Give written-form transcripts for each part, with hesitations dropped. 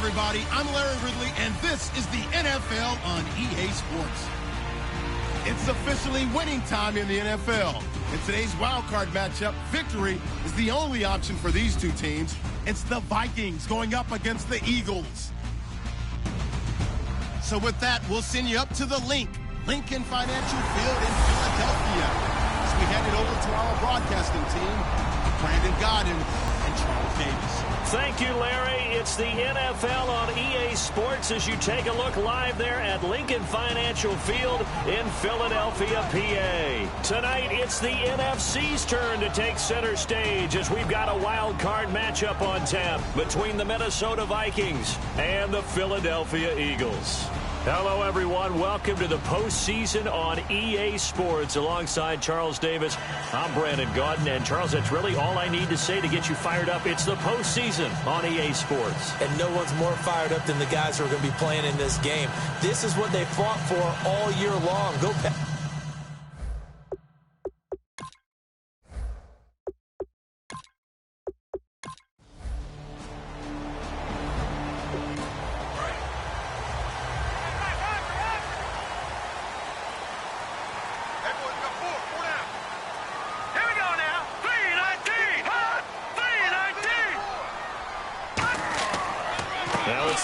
everybody. I'm Larry Ridley, and this is the NFL on EA Sports. It's officially winning time in the NFL. In today's Wildcard matchup, victory is the only option for these two teams. It's the Vikings going up against the Eagles. So with that, we'll send you up to the Lincoln Financial Field in Philadelphia. As we hand it over to our broadcasting team, Brandon Godden and Charles Davis. Thank you, Larry. It's the NFL on EA Sports as you take a look live there at Lincoln Financial Field in Philadelphia, PA. Tonight, it's the NFC's turn to take center stage as we've got a wild card matchup on tap between the Minnesota Vikings and the Philadelphia Eagles. Hello, everyone. Welcome to the postseason on EA Sports. Alongside Charles Davis, I'm Brandon Gaudin. And, Charles, that's really all I need to say to get you fired up. It's the postseason on EA Sports. And no one's more fired up than the guys who are going to be playing in this game. This is what they fought for all year long. Go back.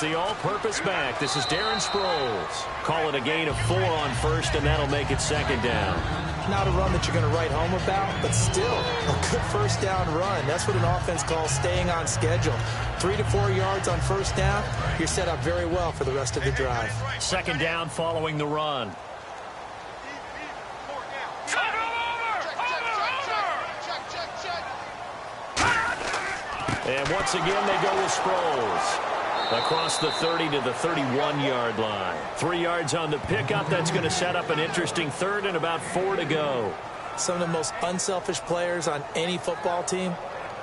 The all-purpose back. This is Darren Sproles. Call it a gain of 4 on first, and that'll make it second down. Not a run that you're going to write home about, but still a good first down run. That's what an offense calls staying on schedule. 3 to 4 yards on first down. You're set up very well for the rest of the drive. Second down following the run. And once again, they go with Sproles. Across the 30 to the 31-yard line. 3 yards on the pickup. That's going to set up an interesting third and about 4 to go. Some of the most unselfish players on any football team,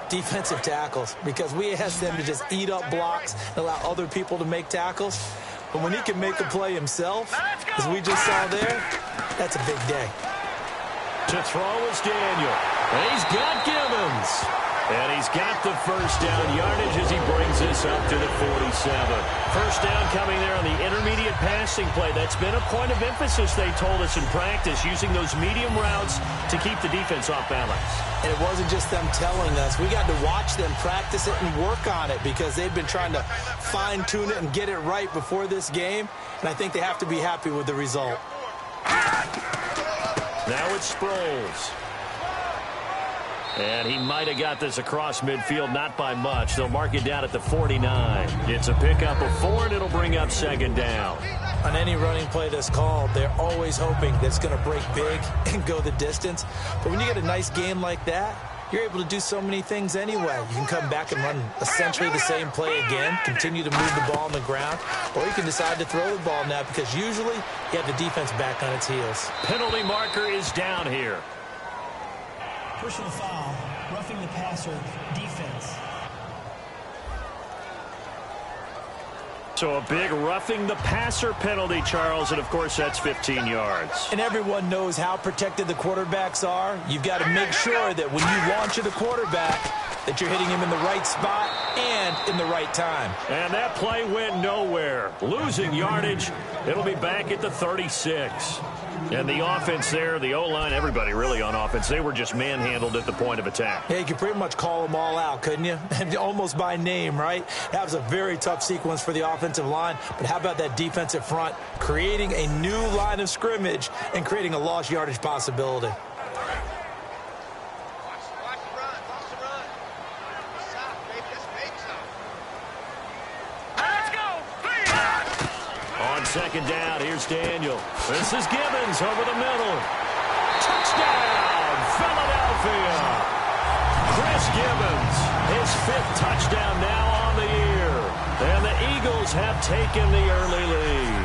defensive tackles, because we ask them to just eat up blocks and allow other people to make tackles. But when he can make a play himself, as we just saw there, that's a big day. To throw is Daniel. And he's got Gibbons. And he's got the first down yardage as he brings this up to the 47. First down coming there on the intermediate passing play. That's been a point of emphasis, they told us in practice, using those medium routes to keep the defense off balance. And it wasn't just them telling us. We got to watch them practice it and work on it because they've been trying to fine-tune it and get it right before this game. And I think they have to be happy with the result. Now it's Sproles. And he might have got this across midfield, not by much. They'll mark it down at the 49. It's a pickup of 4, and it'll bring up second down. On any running play that's called, they're always hoping that it's going to break big and go the distance. But when you get a nice game like that, you're able to do so many things anyway. You can come back and run essentially the same play again, continue to move the ball on the ground, or you can decide to throw the ball now because usually you have the defense back on its heels. Penalty marker is down here. Personal foul, roughing the passer, defense. So a big roughing the passer penalty, Charles, and of course that's 15 yards. And everyone knows how protected the quarterbacks are. You've got to make sure that when you launch at the quarterback, that you're hitting him in the right spot and in the right time. And that play went nowhere. Losing yardage. It'll be back at the 36. And the offense there, the O-line, everybody really on offense, they were just manhandled at the point of attack. Yeah, you could pretty much call them all out, couldn't you? Almost by name, right? That was a very tough sequence for the offensive line. But how about that defensive front creating a new line of scrimmage and creating a lost yardage possibility? Second down, here's Daniel. This is Gibbons over the middle. Touchdown, Philadelphia. Chris Gibbons, his 5th touchdown now on the year. And the Eagles have taken the early lead.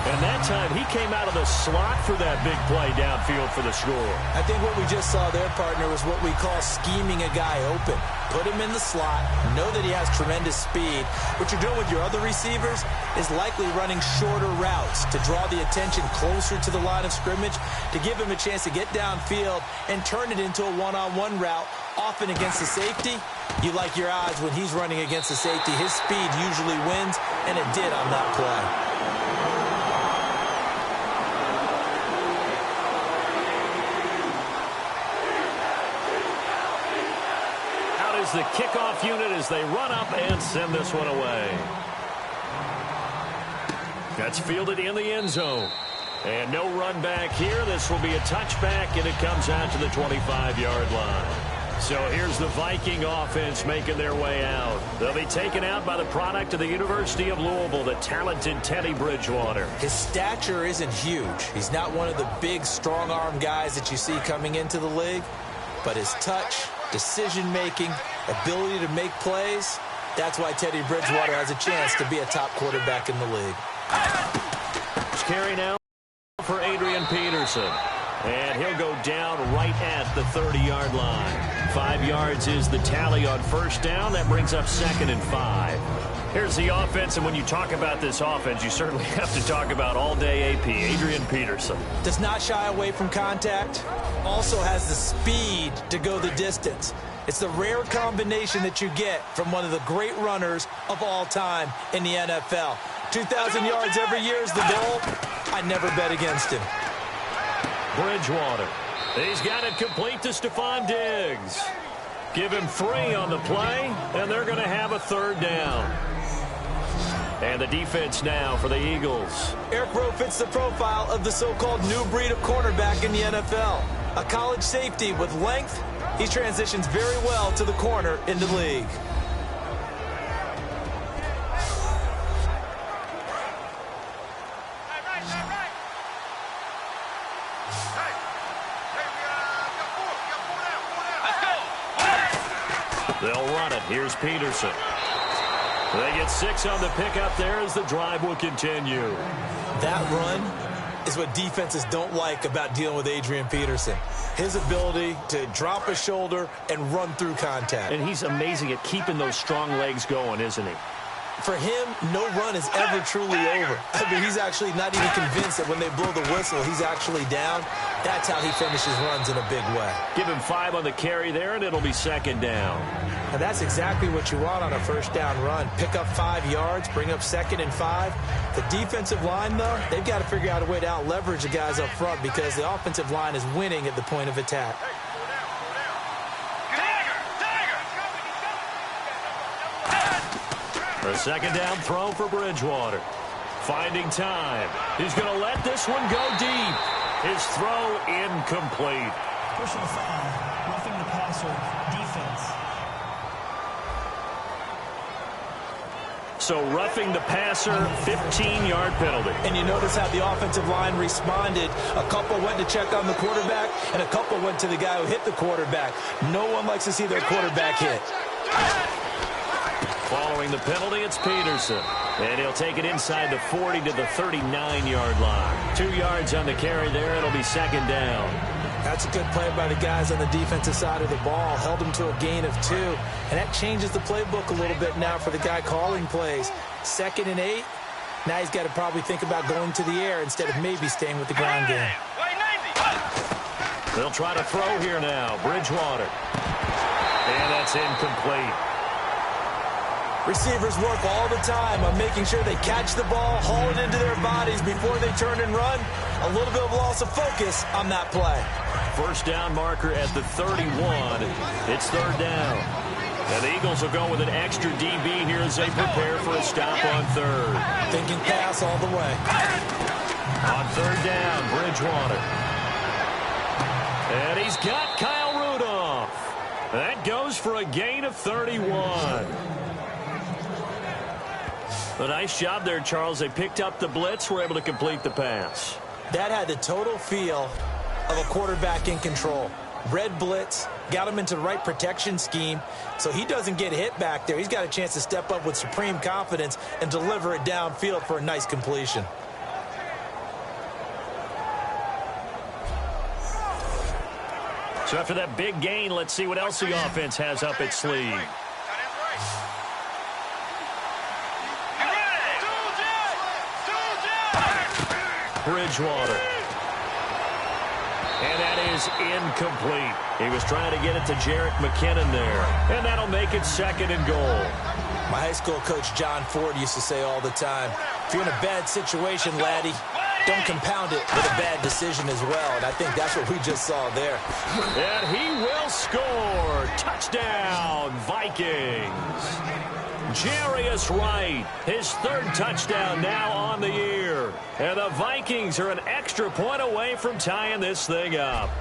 And that time, he came out of the slot for that big play downfield for the score. I think what we just saw there, partner, was what we call scheming a guy open. Put him in the slot, know that he has tremendous speed. What you're doing with your other receivers is likely running shorter routes to draw the attention closer to the line of scrimmage, to give him a chance to get downfield and turn it into a one-on-one route, often against the safety. You like your odds when he's running against the safety. His speed usually wins, and it did on that play. The kickoff unit as they run up and send this one away. That's fielded in the end zone. And no run back here. This will be a touchback, and it comes out to the 25-yard line. So here's the Viking offense making their way out. They'll be taken out by the product of the University of Louisville, the talented Teddy Bridgewater. His stature isn't huge. He's not one of the big, strong-arm guys that you see coming into the league. But his touch, decision-making, ability to make plays, that's why Teddy Bridgewater has a chance to be a top quarterback in the league. Carry now for Adrian Peterson. And he'll go down right at the 30-yard line. 5 yards is the tally on first down. That brings up 2nd and 5. Here's the offense, and when you talk about this offense, you certainly have to talk about all-day AP, Adrian Peterson. Does not shy away from contact. Also has the speed to go the distance. It's the rare combination that you get from one of the great runners of all time in the NFL. 2,000 yards every year is the goal. I never bet against him. Bridgewater. He's got it complete to Stephon Diggs. Give him 3 on the play, and they're going to have a 3rd down. And the defense now for the Eagles. Eric Rowe fits the profile of the so-called new breed of cornerback in the NFL. A college safety with length. He transitions very well to the corner in the league. They'll run it. Here's Peterson. They get 6 on the pickup there as the drive will continue. That run is what defenses don't like about dealing with Adrian Peterson. His ability to drop a shoulder and run through contact. And he's amazing at keeping those strong legs going, isn't he? For him, no run is ever truly over. I mean, he's actually not even convinced that when they blow the whistle, he's actually down. That's how he finishes runs in a big way. Give him 5 on the carry there, and it'll be 2nd down. And that's exactly what you want on a first down run. Pick up 5 yards, bring up 2nd and 5. The defensive line, though, they've got to figure out a way to out-leverage the guys up front because the offensive line is winning at the point of attack. A 2nd down throw for Bridgewater. Finding time. He's going to let this one go deep. His throw incomplete. Personal foul, roughing the passer, defense. So roughing the passer, 15-yard penalty. And you notice how the offensive line responded. A couple went to check on the quarterback, and a couple went to the guy who hit the quarterback. No one likes to see their quarterback hit. Following the penalty, it's Peterson. And he'll take it inside the 40 to the 39-yard line. 2 yards on the carry there. It'll be 2nd down. That's a good play by the guys on the defensive side of the ball. Held him to a gain of 2. And that changes the playbook a little bit now for the guy calling plays. 2nd and 8. Now he's got to probably think about going to the air instead of maybe staying with the ground game. They'll try to throw here now. Bridgewater. And that's incomplete. Receivers work all the time on making sure they catch the ball, haul it into their bodies before they turn and run. A little bit of loss of focus on that play. First down marker at the 31. It's 3rd down. And the Eagles will go with an extra DB here as they prepare for a stop on 3rd. Thinking pass all the way. On 3rd down, Bridgewater. And he's got Kyle Rudolph. That goes for a gain of 31. A nice job there, Charles. They picked up the blitz, were able to complete the pass. That had the total feel of a quarterback in control. Red blitz, got him into the right protection scheme, so he doesn't get hit back there. He's got a chance to step up with supreme confidence and deliver it downfield for a nice completion. So after that big gain, let's see what else the offense has up its sleeve. Bridgewater. And that is incomplete. He was trying to get it to Jerick McKinnon there. And that'll make it 2nd and goal. My high school coach, John Ford, used to say all the time, if you're in a bad situation, laddie, don't compound it with a bad decision as well. And I think that's what we just saw there. And he will score. Touchdown, Vikings. Jarius Wright, his 3rd touchdown now on the year. And the Vikings are an extra point away from tying this thing up.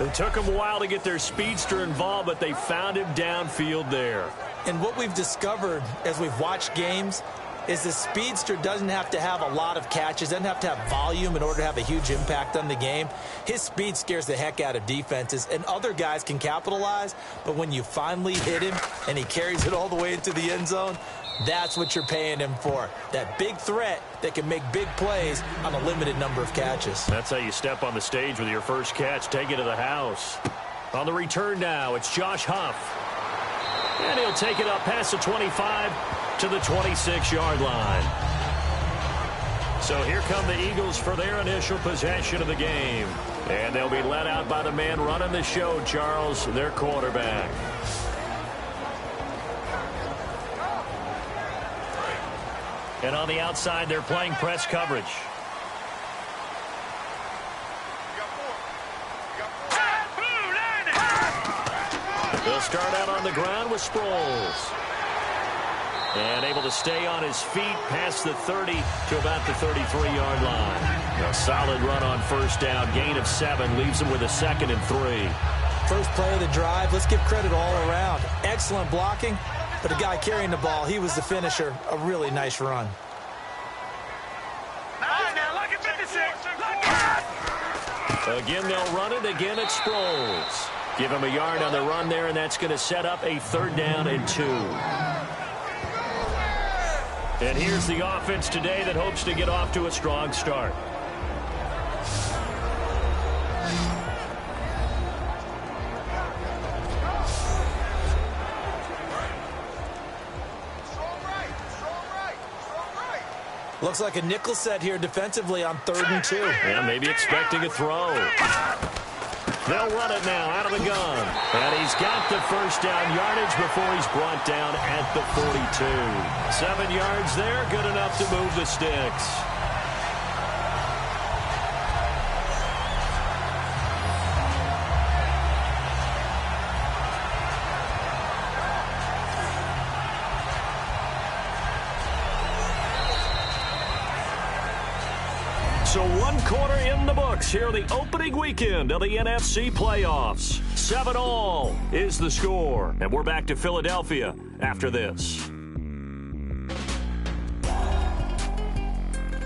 It took them a while to get their speedster involved, but they found him downfield there. And what we've discovered as we've watched games is the speedster doesn't have to have a lot of catches, doesn't have to have volume in order to have a huge impact on the game. His speed scares the heck out of defenses, and other guys can capitalize, but when you finally hit him and he carries it all the way into the end zone, that's what you're paying him for. That big threat that can make big plays on a limited number of catches. That's how you step on the stage with your first catch. Take it to the house. On the return now, it's Josh Huff. And he'll take it up past the 25 to the 26-yard line. So here come the Eagles for their initial possession of the game. And they'll be led out by the man running the show, Charles, their quarterback. And on the outside, they're playing press coverage. They'll start out on the ground with Sproles. And able to stay on his feet past the 30 to about the 33-yard line. A solid run on first down. Gain of 7 leaves him with a 2nd and 3. First play of the drive. Let's give credit all around. Excellent blocking. But the guy carrying the ball, he was the finisher. A really nice run. Again, they'll run it. Again, it's Sproles. Give him a yard on the run there, and that's going to set up a 3rd down and 2. And here's the offense today that hopes to get off to a strong start. Looks like a nickel set here defensively on 3rd and 2. Yeah, maybe expecting a throw. They'll run it now out of the gun. And he's got the first down yardage before he's brought down at the 42. 7 yards there, good enough to move the sticks. So 1 quarter in the books here the opening weekend of the NFC playoffs. 7-all is the score. And we're back to Philadelphia after this.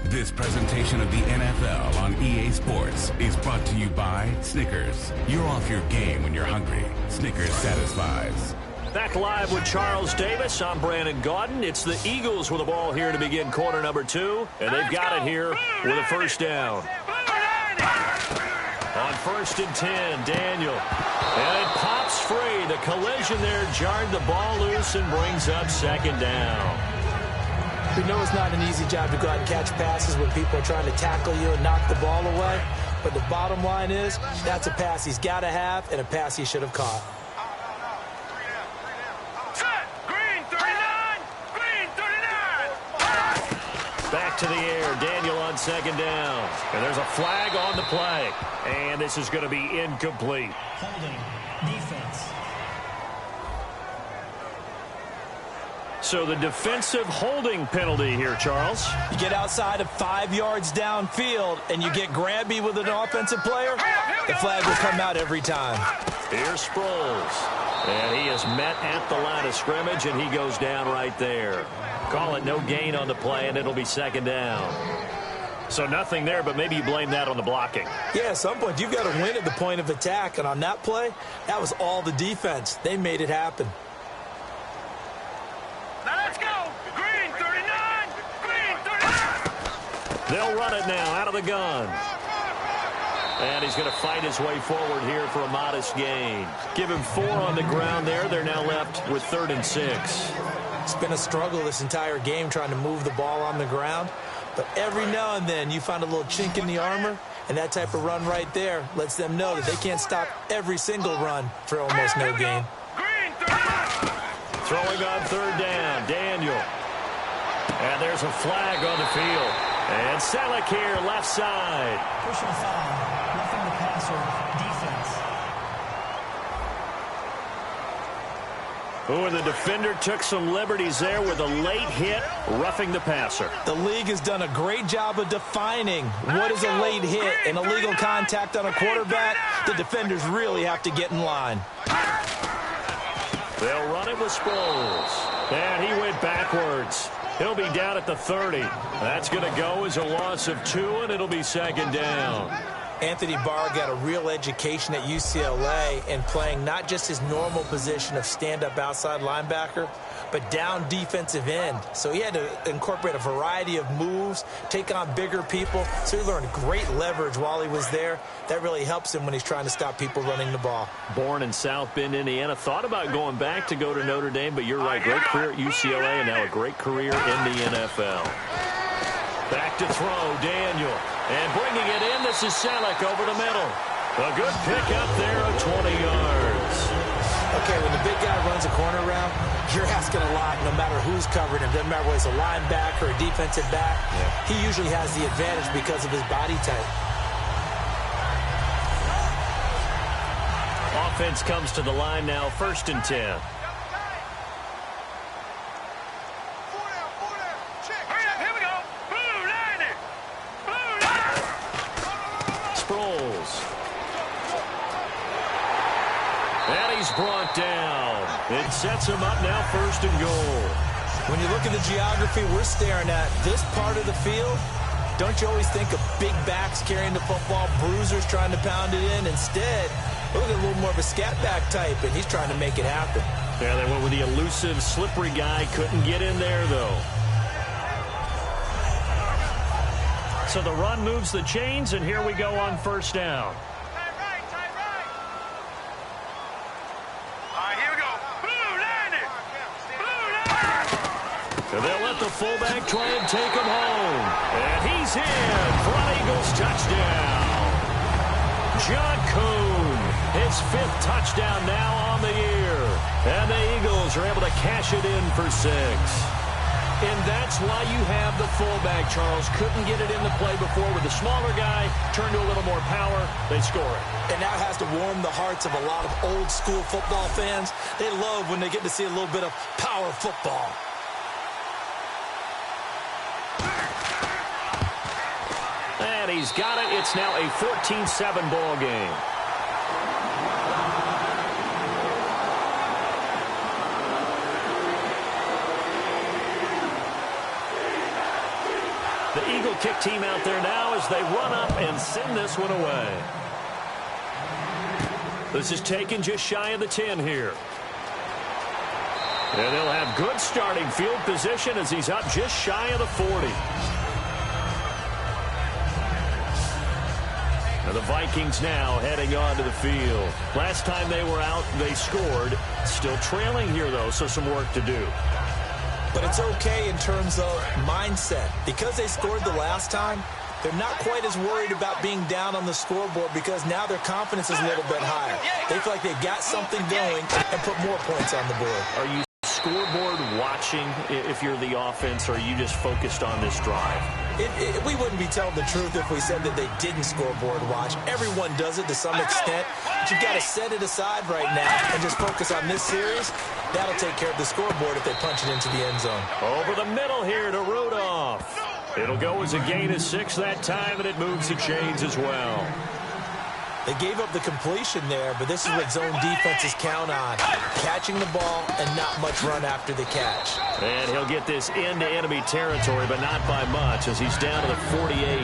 This presentation of the NFL on EA Sports is brought to you by Snickers. You're off your game when you're hungry. Snickers satisfies. Back live with Charles Davis. I'm Brandon Gaudin. It's the Eagles with the ball here to begin quarter number 2. And they've got it here with a first down. On 1st and 10, Daniel. And it pops free. The collision there jarred the ball loose and brings up 2nd down. We know it's not an easy job to go out and catch passes when people are trying to tackle you and knock the ball away. But the bottom line is that's a pass he's got to have and a pass he should have caught. Back to the air. Daniel on 2nd down. And there's a flag on the play. And this is going to be incomplete. Holding. Defense. So the defensive holding penalty here, Charles. You get outside of 5 yards downfield and you get grabby with an offensive player, the flag will come out every time. Here's Sproles. And he is met at the line of scrimmage, and he goes down right there. Call it no gain on the play, and it'll be 2nd down. So nothing there, but maybe you blame that on the blocking. Yeah, at some point, you've got to win at the point of attack. And on that play, that was all the defense. They made it happen. Now let's go. Green 39. Green 39. They'll run it now out of the gun. And he's going to fight his way forward here for a modest gain. Give him 4 on the ground there. They're now left with 3rd and 6. It's been a struggle this entire game trying to move the ball on the ground. But every now and then you find a little chink in the armor, and that type of run right there lets them know that they can't stop every single run for almost no gain. Throwing on 3rd down, Daniel. And there's a flag on the field. And Selleck here, left side. Personal foul, roughing the passer, defense. Oh, and the defender took some liberties there with a late hit, roughing the passer. The league has done a great job of defining what is a late hit and illegal contact on a quarterback. The defenders really have to get in line. They'll run it with Sproles. And he went backwards. He'll be down at the 30. That's going to go as a loss of 2, and it'll be 2nd down. Anthony Barr got a real education at UCLA in playing not just his normal position of stand-up outside linebacker, but down defensive end. So he had to incorporate a variety of moves, take on bigger people. So he learned great leverage while he was there. That really helps him when he's trying to stop people running the ball. Born in South Bend, Indiana. Thought about going back to go to Notre Dame, but you're right. Great career at UCLA and now a great career in the NFL. Back to throw, Daniel. And bringing it in, this is Selleck over the middle. A good pick up there of 20 yards. Okay, when the big guy runs a corner route, you're asking a lot no matter who's covering him. Doesn't matter whether it's a linebacker or a defensive back. Yeah. He usually has the advantage because of his body type. Offense comes to the line now, 1st and 10. And he's brought down. It sets him up now 1st and goal. When you look at the geography we're staring at, this part of the field, don't you always think of big backs carrying the football, bruisers trying to pound it in? Instead, look at a little more of a scat back type, and he's trying to make it happen. Yeah, they went with the elusive, slippery guy. Couldn't get in there, though. So the run moves the chains, and here we go on 1st down. They'll let the fullback try and take him home. And he's in for an Eagles touchdown. John Kuhn, his 5th touchdown now on the year. And the Eagles are able to cash it in for 6. And that's why you have the fullback, Charles. Couldn't get it in the play before with the smaller guy. Turned to a little more power. They score it. And that has to warm the hearts of a lot of old-school football fans. They love when they get to see a little bit of power football. And he's got it. It's now a 14-7 ball game. The Eagle kick team out there now as they run up and send this one away. This is taken just shy of the 10 here. And they'll have good starting field position as he's up just shy of the 40. The Vikings now heading onto the field. Last time they were out, they scored. Still trailing here, though, so some work to do. But it's okay in terms of mindset. Because they scored the last time, they're not quite as worried about being down on the scoreboard because now their confidence is a little bit higher. They feel like they've got something going and put more points on the board. Are you scoreboard watching if you're the offense, or are you just focused on this drive? We wouldn't be telling the truth if we said that they didn't scoreboard watch. Everyone does it to some extent. But you've got to set it aside right now and just focus on this series. That'll take care of the scoreboard if they punch it into the end zone. Over the middle here to Rudolph. It'll go as a gain of 6 that time, and it moves the chains as well. They gave up the completion there, but this is what zone defenses count on. Catching the ball and not much run after the catch. And he'll get this into enemy territory, but not by much as he's down to the 48.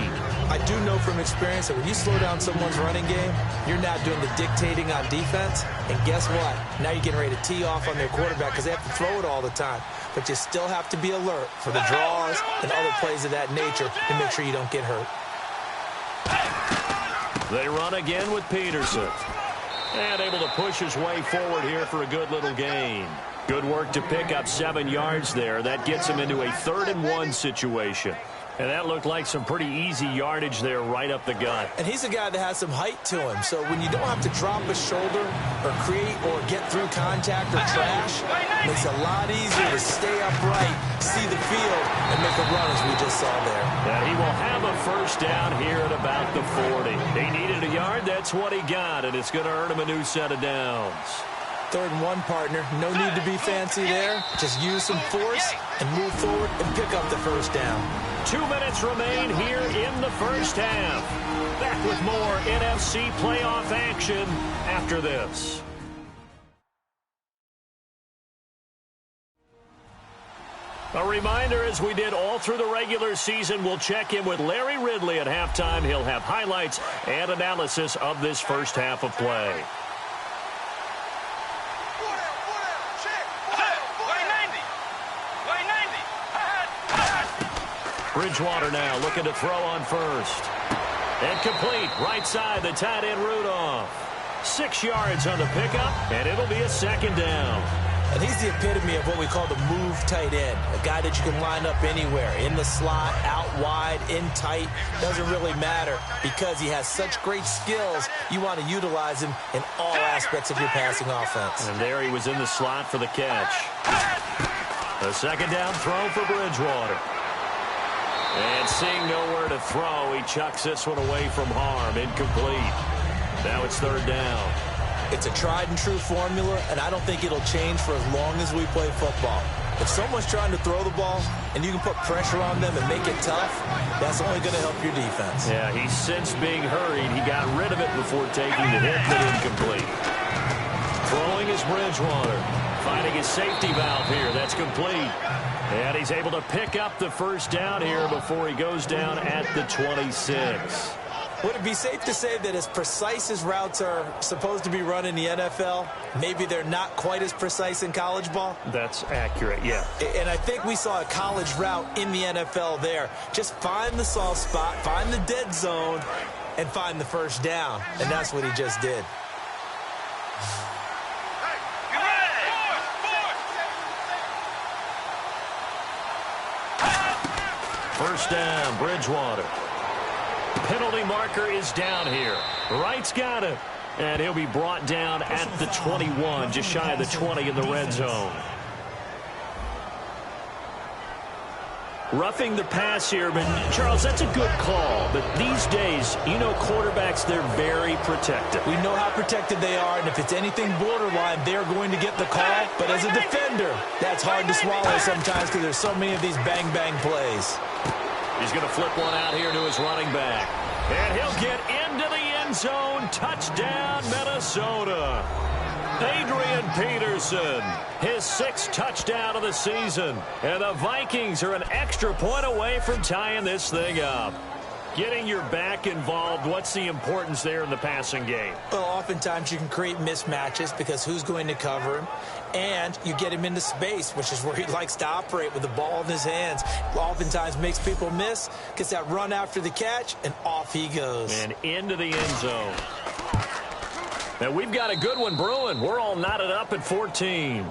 I do know from experience that when you slow down someone's running game, you're not doing the dictating on defense. And guess what? Now you're getting ready to tee off on their quarterback because they have to throw it all the time. But you still have to be alert for the draws and other plays of that nature to make sure you don't get hurt. They run again with Peterson. And able to push his way forward here for a good little gain. Good work to pick up 7 yards there. That gets him into a 3rd-and-1 situation. And that looked like some pretty easy yardage there right up the gut. And he's a guy that has some height to him. So when you don't have to drop a shoulder or create or get through contact or trash, it makes it a lot easier to stay upright, see the field, and make a run as we just saw there. And he will have a 1st down here at about the 40. He needed a yard. That's what he got, and it's going to earn him a new set of downs. 3rd-and-1, partner. No need to be fancy there. Just use some force and move forward and pick up the 1st down. 2 minutes remain here in the 1st half. Back with more NFC playoff action after this. A reminder, as we did all through the regular season, we'll check in with Larry Ridley at halftime. He'll have highlights and analysis of this 1st half of play. Bridgewater now looking to throw on 1st. And complete. Right side, the tight end Rudolph. 6 yards on the pickup, and it'll be a 2nd down. And he's the epitome of what we call the move tight end. A guy that you can line up anywhere. In the slot, out wide, in tight. Doesn't really matter because he has such great skills. You want to utilize him in all aspects of your passing offense. And there he was in the slot for the catch. A 2nd down throw for Bridgewater. And seeing nowhere to throw, he chucks this one away from harm. Incomplete. Now it's 3rd down. It's a tried-and-true formula, and I don't think it'll change for as long as we play football. If someone's trying to throw the ball and you can put pressure on them and make it tough, that's only going to help your defense. Yeah, he's since being hurried. He got rid of it before taking the hit, but incomplete. Throwing is Bridgewater. Finding his safety valve here. That's complete. And he's able to pick up the 1st down here before he goes down at the 26. Would it be safe to say that as precise as routes are supposed to be run in the NFL, maybe they're not quite as precise in college ball? That's accurate, yeah. And I think we saw a college route in the NFL there. Just find the soft spot, find the dead zone, and find the 1st down. And that's what he just did. First down, Bridgewater. Penalty marker is down here. Wright's got it. And he'll be brought down at the 21, just shy of the 20 in the red zone. Roughing the pass here, but Charles, that's a good call. But these days, you know quarterbacks, they're very protected. We know how protected they are, and if it's anything borderline, they're going to get the call. But as a defender, that's hard to swallow sometimes because there's so many of these bang-bang plays. He's going to flip one out here to his running back. And he'll get into the end zone. Touchdown, Minnesota. Adrian Peterson, his 6th touchdown of the season. And the Vikings are an extra point away from tying this thing up. Getting your back involved, what's the importance there in the passing game? Well, oftentimes you can create mismatches because who's going to cover him? And you get him into space, which is where he likes to operate with the ball in his hands. Oftentimes makes people miss, gets that run after the catch, and off he goes. And into the end zone. Now we've got a good one brewing. We're all knotted up at 14.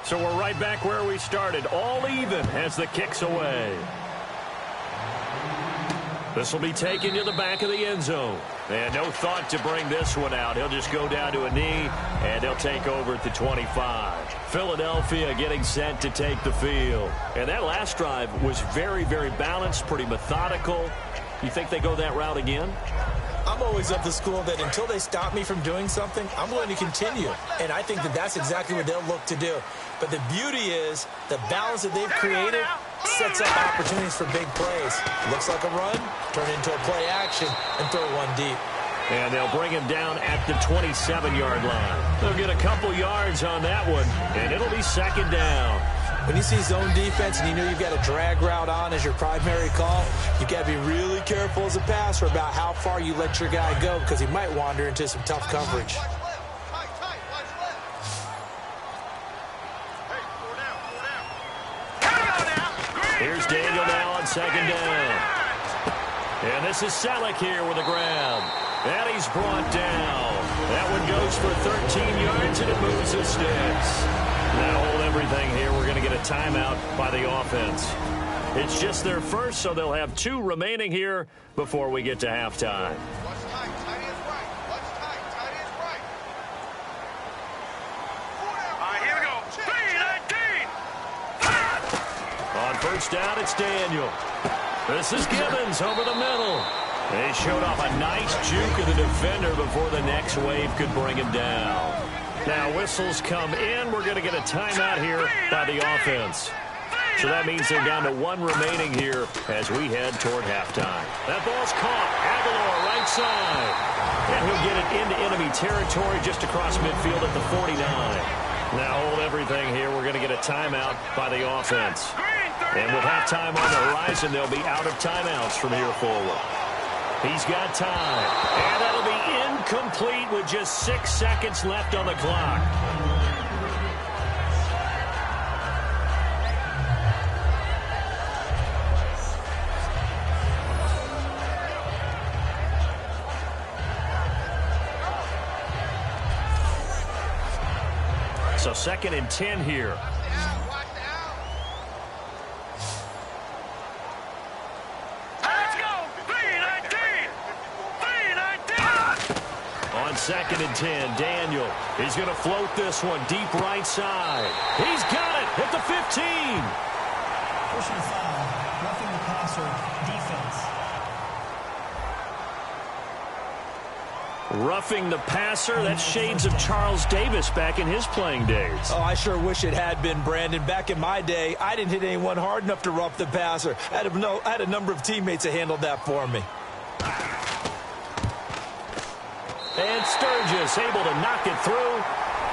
So we're right back where we started, all even as the kick's away. This will be taken to the back of the end zone. And no thought to bring this one out. He'll just go down to a knee, and he'll take over at the 25. Philadelphia getting set to take the field. And that last drive was very, very balanced, pretty methodical. You think they go that route again? I'm always of the school that until they stop me from doing something, I'm going to continue. And I think that that's exactly what they'll look to do. But the beauty is the balance that they've created sets up opportunities for big plays. Looks like a run, turn into a play action, and throw one deep. And they'll bring him down at the 27-yard line. They'll get a couple yards on that one, and it'll be 2nd down. When you see zone defense and you know you've got a drag route on as your primary call, you've got to be really careful as a passer about how far you let your guy go because he might wander into some tough coverage. Here's Daniel now on second down. And this is Selleck here with the grab. And he's brought down. That one goes for 13 yards, and it moves the sticks. Now hold everything here. We're going to get a timeout by the offense. It's just their first, so they'll have 2 remaining here before we get to halftime. Watch tight. Tight is right. Watch tight. Tight is right. All right, here we go. 3-19. On first down, it's Daniel. This is Gibbons over the middle. They showed off a nice juke of the defender before the next wave could bring him down. Now whistles come in. We're going to get a timeout here by the offense. So that means they're down to 1 remaining here as we head toward halftime. That ball's caught. Aguilar right side. And he'll get it into enemy territory just across midfield at the 49. Now hold everything here. We're going to get a timeout by the offense. And with halftime on the horizon, they'll be out of timeouts from here forward. He's got time. And that'll be incomplete with just 6 seconds left on the clock. So 2nd and 10 here. On 2nd and 10, Daniel. He's going to float this one deep right side. He's got it at the 15. Personal foul, roughing the passer, defense. Roughing the passer, that's shades of Charles Davis back in his playing days. Oh, I sure wish it had been, Brandon. Back in my day, I didn't hit anyone hard enough to rough the passer. I had a number of teammates that handled that for me. And Sturgis able to knock it through.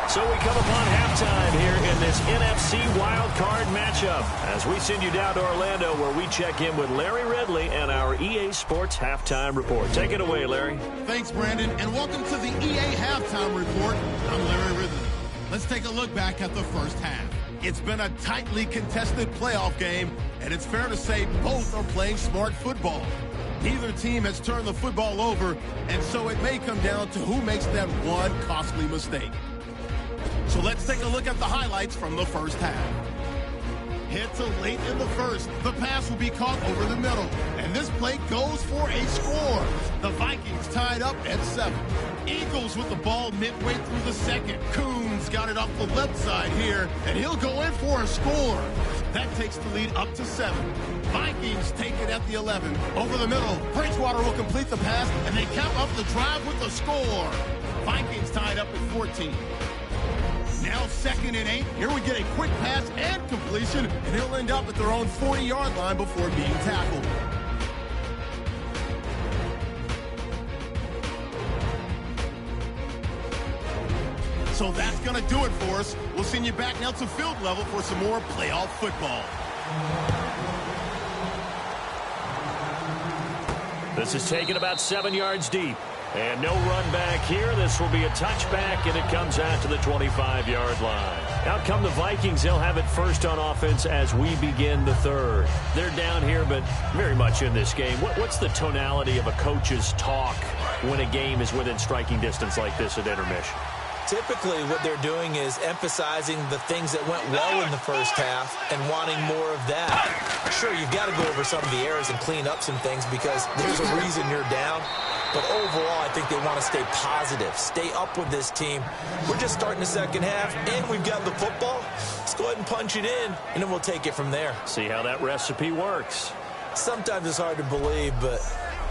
So we come upon halftime here in this NFC Wildcard matchup as we send you down to Orlando where we check in with Larry Ridley and our EA Sports Halftime Report. Take it away, Larry. Thanks, Brandon, and welcome to the EA Halftime Report. I'm Larry Ridley. Let's take a look back at the first half. It's been a tightly contested playoff game, and it's fair to say both are playing smart football. Neither team has turned the football over, and so it may come down to who makes that one costly mistake. So let's take a look at the highlights from the first half. Hit to late in the first. The pass will be caught over the middle, and this play goes for a score. The Vikings tied up at 7. Eagles with the ball midway through the second. Coons got it off the left side here, and he'll go in for a score. That takes the lead up to 7. Vikings take it at the 11. Over the middle, Bridgewater will complete the pass, and they cap up the drive with the score. Vikings tied up at 14. Now 2nd and 8. Here we get a quick pass and completion, and he'll end up at their own 40-yard line before being tackled. So that's going to do it for us. We'll send you back now to field level for some more playoff football. This is taken about 7 yards deep. And no run back here. This will be a touchback, and it comes out to the 25-yard line. Out come the Vikings. They'll have it first on offense as we begin the third. They're down here, but very much in this game. What's the tonality of a coach's talk when a game is within striking distance like this at intermission? Typically, what they're doing is emphasizing the things that went well in the first half and wanting more of that. Sure, you've got to go over some of the errors and clean up some things because there's a reason you're down. But overall, I think they want to stay positive, stay up with this team. We're just starting the second half, and we've got the football. Let's go ahead and punch it in, and then we'll take it from there. See how that recipe works. Sometimes it's hard to believe, but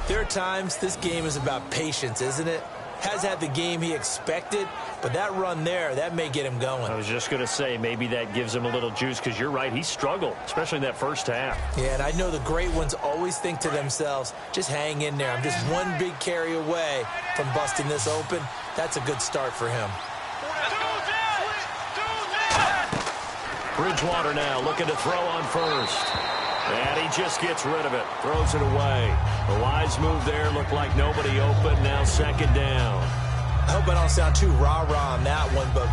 there are times this game is about patience, isn't it? Has had the game he expected, but that run there, that may get him going. I was just going to say, maybe that gives him a little juice because you're right, he struggled, especially in that first half. Yeah, and I know the great ones always think to themselves, just hang in there. I'm just one big carry away from busting this open. That's a good start for him. Bridgewater now looking to throw on first. And he just gets rid of it. Throws it away. A wise move there. Looked like nobody open. Now second down. I hope I don't sound too rah-rah on that one, but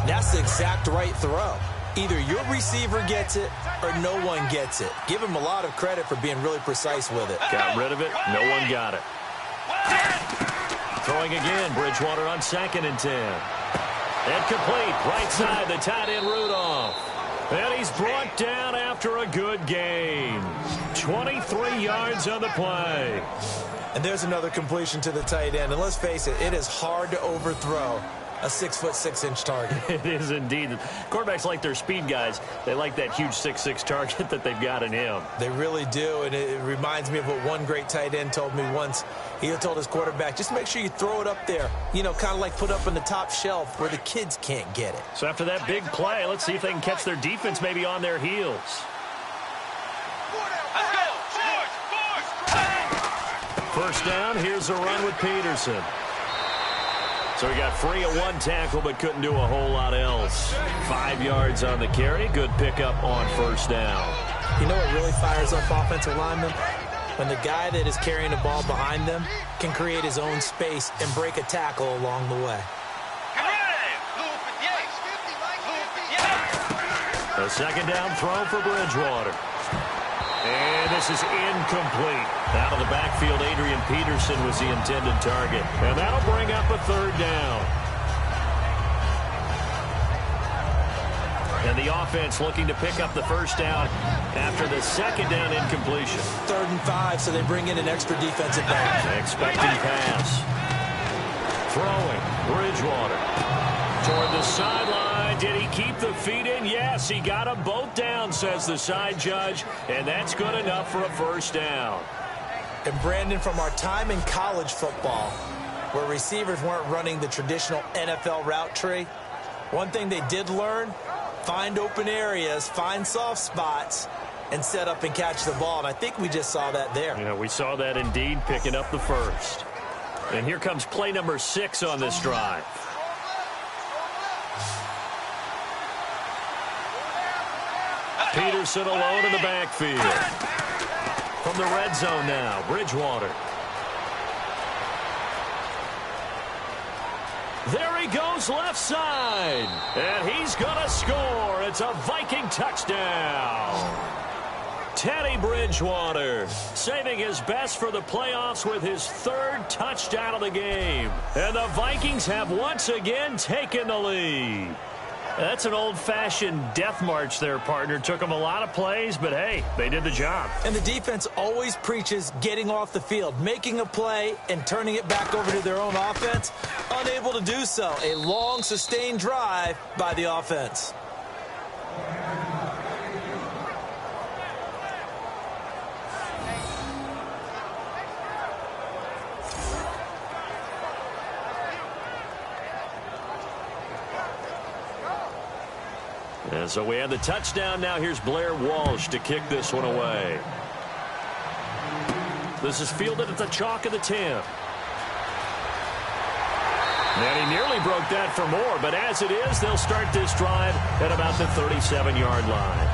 that's the exact right throw. Either your receiver gets it or no one gets it. Give him a lot of credit for being really precise with it. Got rid of it. No one got it. Throwing again. Bridgewater on 2nd and 10. Incomplete. Right side. The tight end Rudolph. And he's brought down after a good gain. 23 yards on the play. And there's another completion to the tight end. And let's face it, it is hard to overthrow a 6'6" target. It is indeed. Quarterbacks like their speed guys. They like that huge 6'6" target that they've got in him. They really do, and it reminds me of what one great tight end told me once. He told his quarterback, just make sure you throw it up there, you know, kind of like put up on the top shelf where the kids can't get it. So after that big play, let's see if they can catch their defense maybe on their heels. First down, here's a run with Peterson. So he got free of one tackle but couldn't do a whole lot else. 5 yards on the carry. Good pickup on first down. You know what really fires up offensive linemen? When the guy that is carrying the ball behind them can create his own space and break a tackle along the way. A second down throw for Bridgewater. And this is incomplete. Out of the backfield, Adrian Peterson was the intended target. And that'll bring up a third down. And the offense looking to pick up the first down after the second down incompletion. 3rd and 5, so they bring in an extra defensive back. Expecting pass. Throwing. Bridgewater. Toward the sideline. Did he keep the feet in? Yes, he got them both down, says the side judge. And that's good enough for a first down. And Brandon, from our time in college football, where receivers weren't running the traditional NFL route tree, one thing they did learn, find open areas, find soft spots, and set up and catch the ball. And I think we just saw that there. Yeah, we saw that indeed, picking up the first. And here comes play number 6 on this drive. Peterson alone in the backfield. From the red zone now, Bridgewater. There he goes left side. And he's going to score. It's a Viking touchdown. Teddy Bridgewater saving his best for the playoffs with his 3rd touchdown of the game. And the Vikings have once again taken the lead. That's an old-fashioned death march there, partner. Took them a lot of plays, but hey, they did the job. And the defense always preaches getting off the field, making a play, and turning it back over to their own offense. Unable to do so. A long, sustained drive by the offense. And so we have the touchdown. Now here's Blair Walsh to kick this one away. This is fielded at the chalk of the 10. And he nearly broke that for more, but as it is, they'll start this drive at about the 37-yard line.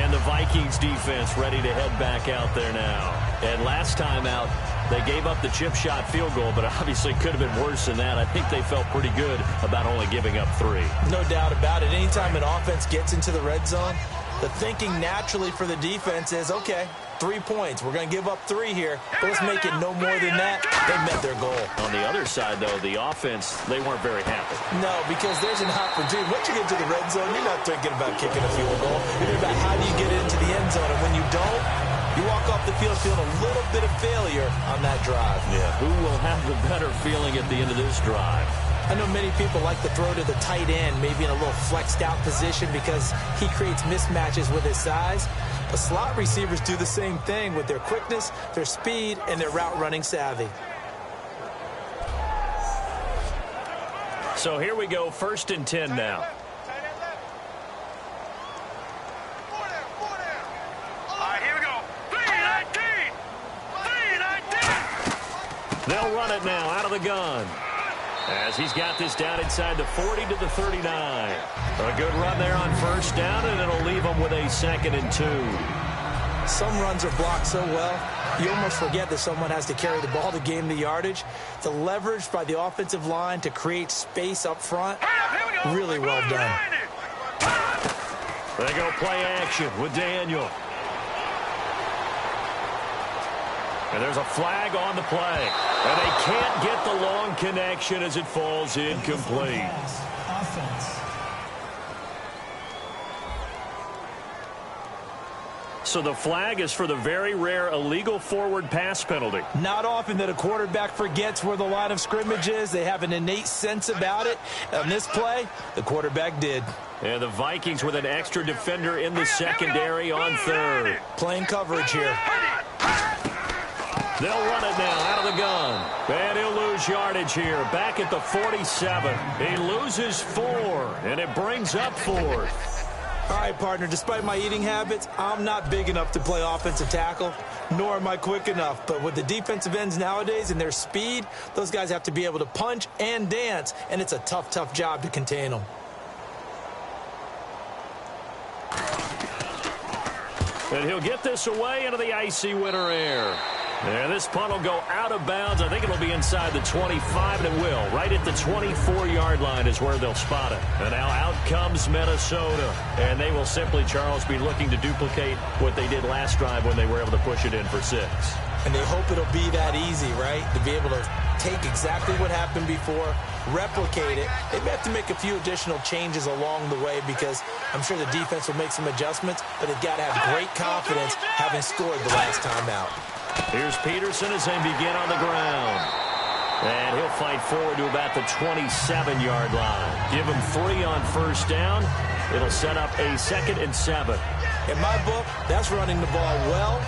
And the Vikings defense ready to head back out there now. And last time out, they gave up the chip shot field goal, but obviously could have been worse than that. I think they felt pretty good about only giving up 3. No doubt about it. Anytime an offense gets into the red zone, the thinking naturally for the defense is, okay, 3 points. We're going to give up 3 here, but let's make it no more than that. They met their goal. On the other side, though, the offense, they weren't very happy. No, because there's an opportunity. Once you get to the red zone, you're not thinking about kicking a field goal. You're thinking about how do you get into the end zone, and when you don't, you walk off the field feeling a little bit of failure on that drive. Yeah, who will have the better feeling at the end of this drive? I know many people like to throw to the tight end, maybe in a little flexed out position because he creates mismatches with his size. But slot receivers do the same thing with their quickness, their speed, and their route running savvy. So here we go, 1st and 10 now. They'll run it now out of the gun. as he's got this down inside the 40 to the 39. A good run there on first down, and it'll leave him with a 2nd and 2. Some runs are blocked so well, you almost forget that someone has to carry the ball to gain the yardage. The leverage by the offensive line to create space up front, really well done. They go play action with Daniel. And there's a flag on the play. And they can't get the long connection as it falls incomplete. Offense. So the flag is for the very rare illegal forward pass penalty. Not often that a quarterback forgets where the line of scrimmage is. They have an innate sense about it. On this play, the quarterback did. And the Vikings with an extra defender in the secondary on 3rd. Playing coverage here. They'll run it now out of the gun. And he'll lose yardage here. Back at the 47. He loses 4, and it brings up 4th. All right, partner, despite my eating habits, I'm not big enough to play offensive tackle, nor am I quick enough. But with the defensive ends nowadays and their speed, those guys have to be able to punch and dance, and it's a tough, tough job to contain them. And he'll get this away into the icy winter air. And this punt will go out of bounds. I think it'll be inside the 25, and it will. Right at the 24-yard line is where they'll spot it. And now out comes Minnesota. And they will simply, Charles, be looking to duplicate what they did last drive when they were able to push it in for 6. And they hope it'll be that easy, right? To be able to take exactly what happened before, replicate it. They may have to make a few additional changes along the way because I'm sure the defense will make some adjustments, but they've got to have great confidence having scored the last time out. Here's Peterson as they begin on the ground. And he'll fight forward to about the 27-yard line. Give him 3 on first down. It'll set up a 2nd and 7. In my book, that's running the ball well,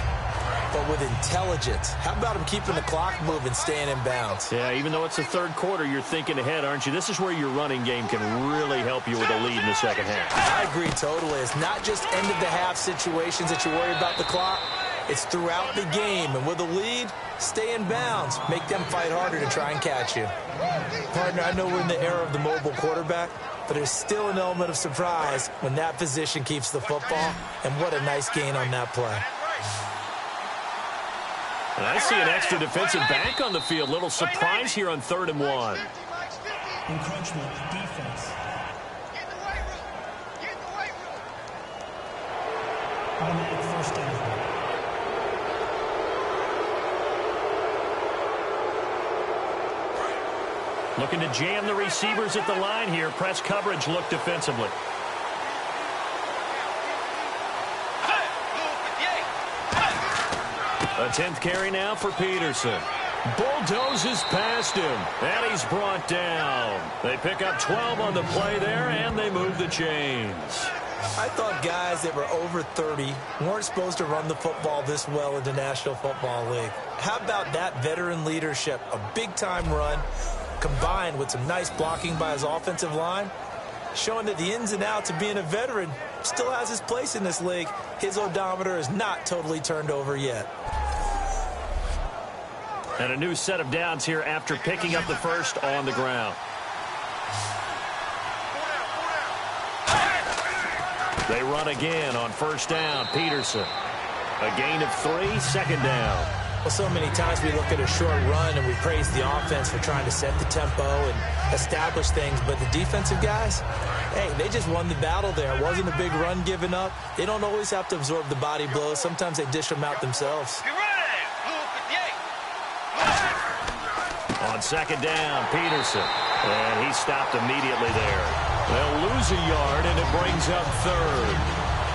but with intelligence. How about him keeping the clock moving, staying in bounds? Yeah, even though it's the 3rd quarter, you're thinking ahead, aren't you? This is where your running game can really help you with a lead in the second half. I agree totally. It's not just end-of-the-half situations that you worry about the clock. It's throughout the game, and with a lead, stay in bounds. Make them fight harder to try and catch you. Partner, I know we're in the era of the mobile quarterback, but there's still an element of surprise when that position keeps the football, and what a nice gain on that play. And I see an extra defensive back on the field. Little surprise here on 3rd and 1. Encroachment defense. Automatic first down. Looking to jam the receivers at the line here. Press coverage look defensively. A 10th carry now for Peterson. Bulldozes past him, and he's brought down. They pick up 12 on the play there, and they move the chains. I thought guys that were over 30 weren't supposed to run the football this well in the National Football League. How about that veteran leadership? A big-time run combined with some nice blocking by his offensive line, showing that the ins and outs of being a veteran still has his place in this league. His odometer is not totally turned over yet. And a new set of downs here after picking up the first on the ground. They run again on first down. Peterson. A gain of 3, 2nd down. Well, so many times we look at a short run and we praise the offense for trying to set the tempo and establish things. But the defensive guys, hey, they just won the battle there. It wasn't a big run given up. They don't always have to absorb the body blows. Sometimes they dish them out themselves. On 2nd down, Peterson. And he stopped immediately there. They'll lose a yard, and it brings up 3rd.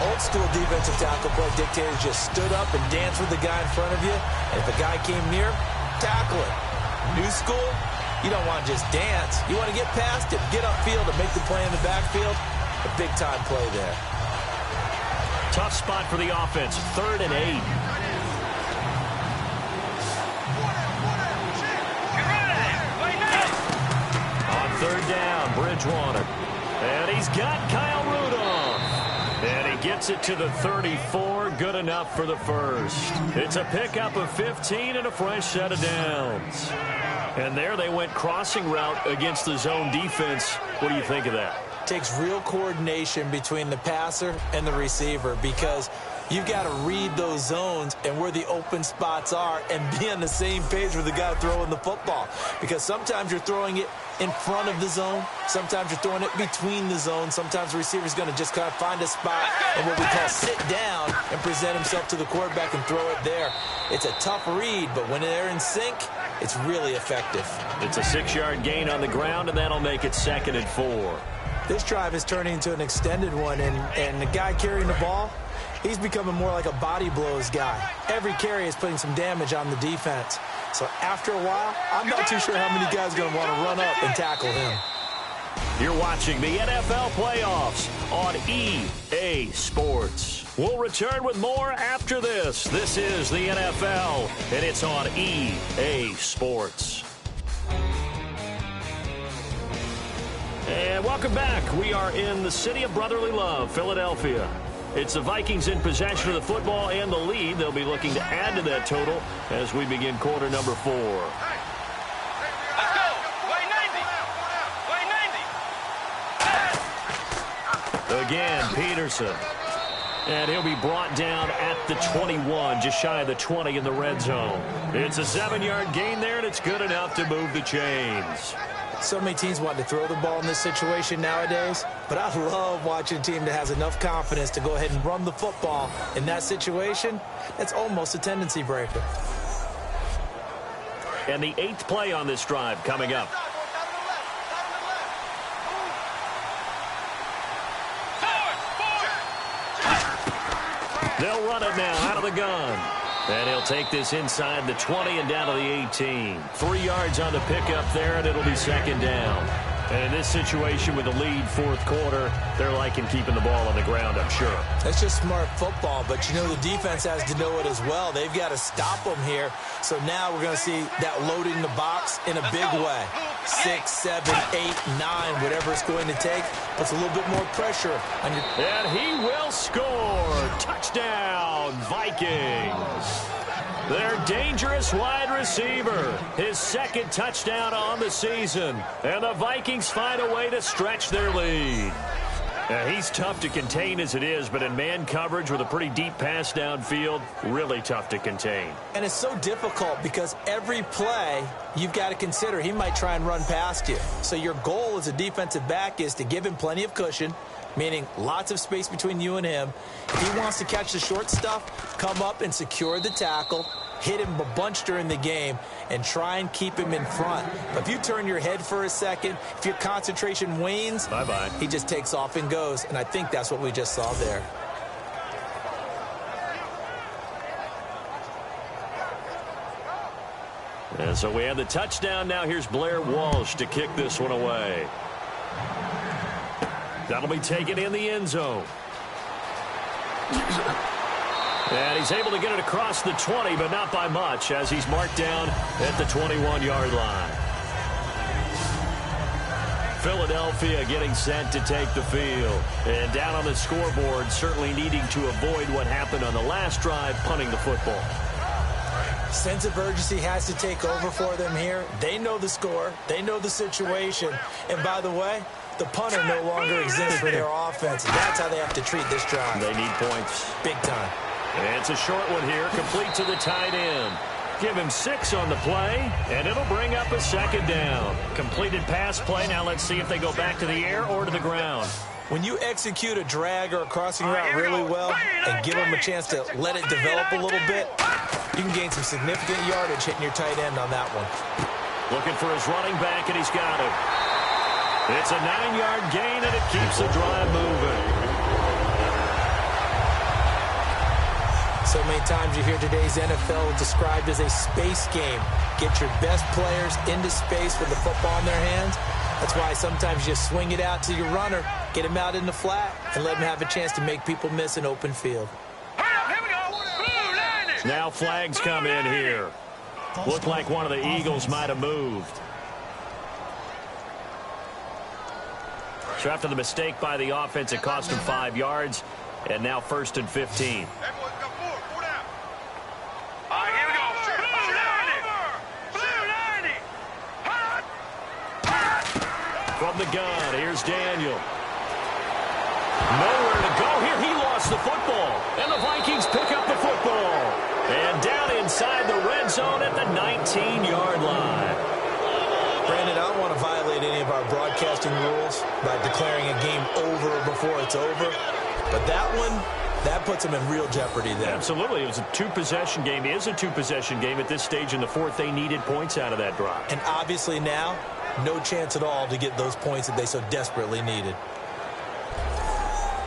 Old school defensive tackle play dictators just stood up and danced with the guy in front of you. And if a guy came near, tackle it. New school, you don't want to just dance. You want to get past it, get upfield, and make the play in the backfield. A big-time play there. Tough spot for the offense. 3rd and 8. On 3rd down, Bridgewater. And he's got Kyle Rudolph. And he gets it to the 34. Good enough for the first. It's a pickup of 15 and a fresh set of downs. And there they went crossing route against the zone defense. What do you think of that? Takes real coordination between the passer and the receiver because you've got to read those zones and where the open spots are and be on the same page with the guy throwing the football. Because sometimes you're throwing it in front of the zone. Sometimes you're throwing it between the zones. Sometimes the receiver's going to just kind of find a spot and what we call sit down and present himself to the quarterback and throw it there. It's a tough read, but when they're in sync, it's really effective. It's a 6-yard gain on the ground, and that'll make it 2nd and 4. This drive is turning into an extended one, and the guy carrying the ball, he's becoming more like a body blows guy. Every carry is putting some damage on the defense. So after a while, I'm not too sure how many guys are going to want to run up and tackle him. You're watching the NFL playoffs on EA Sports. We'll return with more after this. This is the NFL, and it's on EA Sports. And welcome back. We are in the city of brotherly love, Philadelphia. It's the Vikings in possession of the football and the lead. They'll be looking to add to that total as we begin quarter number 4. Let's go. Way 90. Again, Peterson. And he'll be brought down at the 21, just shy of the 20 in the red zone. It's a 7-yard gain there, and it's good enough to move the chains. So many teams want to throw the ball in this situation nowadays, but I love watching a team that has enough confidence to go ahead and run the football in that situation. That's almost a tendency breaker. And the 8th play on this drive coming up. They'll run it now out of the gun. And he'll take this inside the 20 and down to the 18. 3 yards on the pickup there, and it'll be 2nd down. And in this situation with the lead 4th quarter, they're liking keeping the ball on the ground, I'm sure. That's just smart football, but you know the defense has to know it as well. They've got to stop them here. So now we're going to see that loading the box in a big way. 6, 7, 8, 9, whatever it's going to take. Puts a little bit more pressure on your... And he will score. Touchdown, Vikings. Their dangerous wide receiver. His 2nd touchdown on the season. And the Vikings find a way to stretch their lead. Now, he's tough to contain as it is, but in man coverage with a pretty deep pass downfield, really tough to contain. And it's so difficult because every play you've got to consider he might try and run past you. So your goal as a defensive back is to give him plenty of cushion, meaning lots of space between you and him. If he wants to catch the short stuff, come up and secure the tackle, hit him a bunch during the game, and try and keep him in front. But if you turn your head for a second, if your concentration wanes, bye-bye. He just takes off and goes, and I think that's what we just saw there. And so we have the touchdown. Now here's Blair Walsh to kick this one away. That'll be taken in the end zone. And he's able to get it across the 20, but not by much, as he's marked down at the 21-yard line. Philadelphia getting set to take the field. And down on the scoreboard, certainly needing to avoid what happened on the last drive, punting the football. Sense of urgency has to take over for them here. They know the score. They know the situation. And by the way, the punter no longer exists for their offense. That's how they have to treat this drive. They need points. Big time. And it's a short one here, complete to the tight end. Give him 6 on the play, and it'll bring up a 2nd down. Completed pass play. Now let's see if they go back to the air or to the ground. When you execute a drag or a crossing route really well and give them a chance to let it develop a little bit, you can gain some significant yardage hitting your tight end on that one. Looking for his running back, and he's got it. It's a 9-yard gain, and it keeps the drive moving. So many times you hear today's NFL described as a space game. Get your best players into space with the football in their hands. That's why sometimes you swing it out to your runner, get him out in the flat, and let him have a chance to make people miss an open field. Now flags come in here. Looked like one of the Eagles might have moved. So after the mistake by the offense, it cost him 5 yards, and now 1st and 15. From the gun, here's Daniel. Nowhere to go here. He lost the football. And the Vikings pick up the football. And down inside the red zone at the 19-yard line. Brandon, I don't want to violate any of our broadcasting rules by declaring a game over before it's over. But that one, that puts them in real jeopardy there. Absolutely. It was a two-possession game. It is a two-possession game at this stage in the fourth. They needed points out of that drive. And obviously now, no chance at all to get those points that they so desperately needed.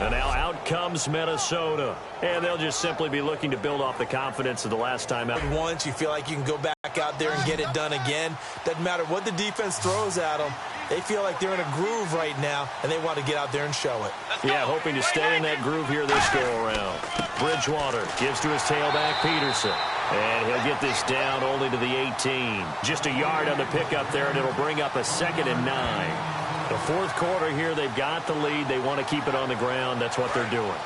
And now out comes Minnesota. And they'll just simply be looking to build off the confidence of the last time out. Once you feel like you can go back out there and get it done again. Doesn't matter what the defense throws at them. They feel like they're in a groove right now, and they want to get out there and show it. Yeah, hoping to stay in that groove here this go-around. Bridgewater gives to his tailback, Peterson. And he'll get this down only to the 18. Just a yard on the pickup there, and it'll bring up a 2nd and 9. The fourth quarter here, they've got the lead. They want to keep it on the ground. That's what they're doing.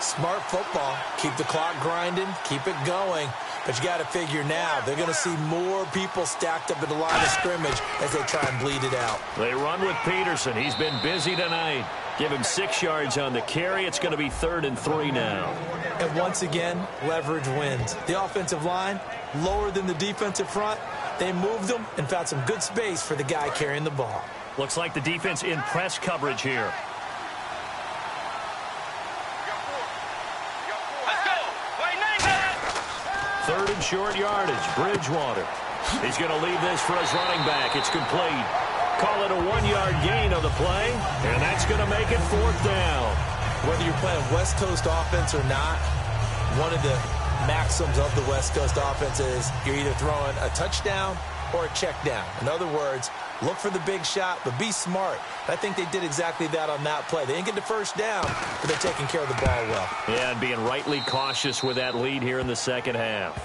Smart football. Keep the clock grinding. Keep it going. But you got to figure now, they're going to see more people stacked up at the line of scrimmage as they try and bleed it out. They run with Peterson. He's been busy tonight. Give him 6 yards on the carry. It's going to be 3rd and 3 now. And once again, leverage wins. The offensive line, lower than the defensive front. They moved them and found some good space for the guy carrying the ball. Looks like the defense in press coverage here. Third and short yardage. Bridgewater. He's going to leave this for his running back. It's complete. Call it a 1-yard gain on the play, and that's going to make it 4th down. Whether you're playing West Coast offense or not, one of the maxims of the West Coast offense is you're either throwing a touchdown or a check down. In other words, look for the big shot, but be smart. I think they did exactly that on that play. They didn't get the first down, but they're taking care of the ball well. Yeah, and being rightly cautious with that lead here in the second half.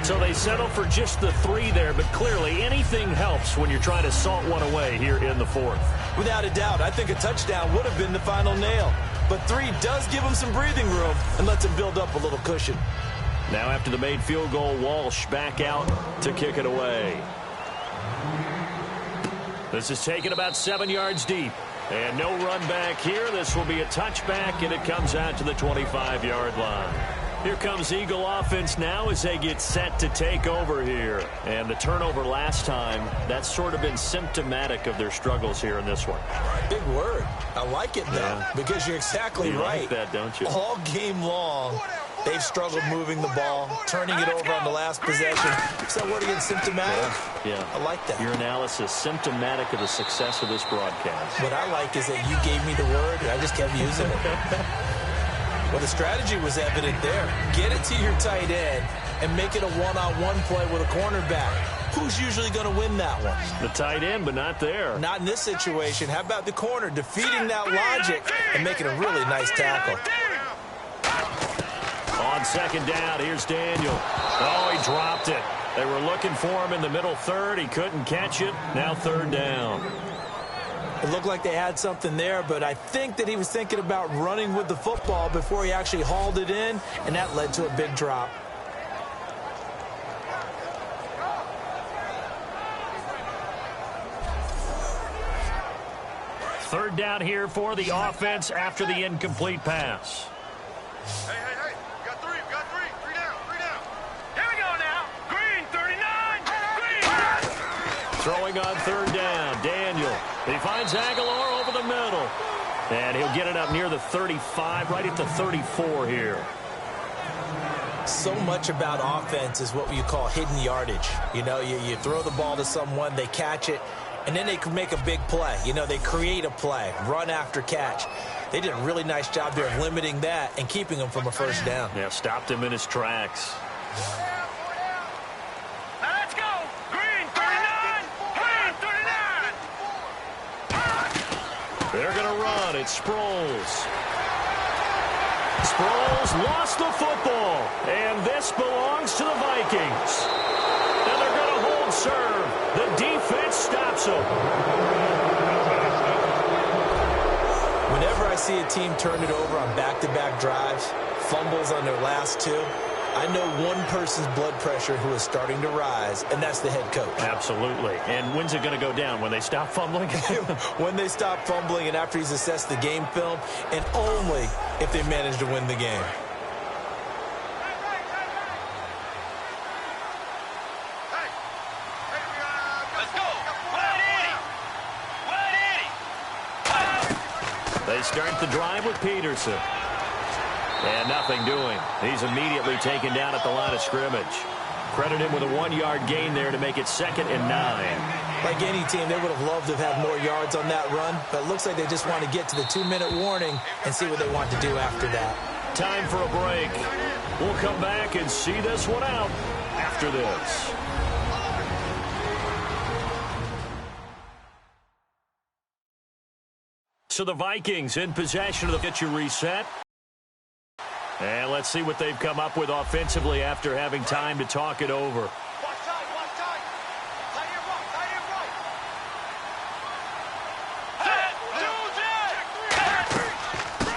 So they settle for just the 3 there, but clearly anything helps when you're trying to salt one away here in the fourth. Without a doubt, I think a touchdown would have been the final nail. But 3 does give them some breathing room and lets them build up a little cushion. Now after the made field goal, Walsh back out to kick it away. This is taken about 7 yards deep. And no run back here. This will be a touchback, and it comes out to the 25-yard line. Here comes Eagle offense now as they get set to take over here. And the turnover last time, that's sort of been symptomatic of their struggles here in this one. Big word. I like it, though, because you're exactly right. You like that, don't you? All game long, they've struggled moving the ball, turning it over on the last possession. Is that word again, symptomatic? Yeah. I like that. Your analysis, symptomatic of the success of this broadcast. What I like is that you gave me the word, and I just kept using it. Well, the strategy was evident there. Get it to your tight end and make it a one-on-one play with a cornerback. Who's usually going to win that one? The tight end, but not there. Not in this situation. How about the corner defeating that logic and making a really nice tackle? On second down, here's Daniel. Oh, he dropped it. They were looking for him in the middle third. He couldn't catch it. Now 3rd down. It looked like they had something there, but I think that he was thinking about running with the football before he actually hauled it in, and that led to a big drop. Third down here for the offense after the incomplete pass. Hey, we got 3, we got 3. 3 down, 3 down. Here we go now. Green, 39. Green. Throwing on 3rd down, Daniel. He finds Aguilar over the middle. And he'll get it up near the 35, right at the 34 here. So much about offense is what you call hidden yardage. You know, you throw the ball to someone, they catch it, and then they can make a big play. You know, they create a play, run after catch. They did a really nice job there of limiting that and keeping him from a first down. Yeah, stopped him in his tracks. Let's go. Green, 39. Green, 39. They're going to run. It's Sproles. Sproles lost the football, and this belongs to the Vikings. And they're going to hold serve. The defense stops them. Whenever I see a team turn it over on back-to-back drives, fumbles on their last 2, I know one person's blood pressure who is starting to rise, and that's the head coach. Absolutely. And when's it going to go down? When they stop fumbling? When they stop fumbling and after he's assessed the game film, and only if they manage to win the game. They start the drive with Peterson. And nothing doing. He's immediately taken down at the line of scrimmage. Credit him with a 1-yard gain there to make it 2nd and 9. Like any team, they would have loved to have had more yards on that run, but it looks like they just want to get to the 2-minute warning and see what they want to do after that. Time for a break. We'll come back and see this one out after this. So the Vikings in possession of the get you reset. And let's see what they've come up with offensively after having time to talk it over. Watch tight, watch tight. Tight end right, tight end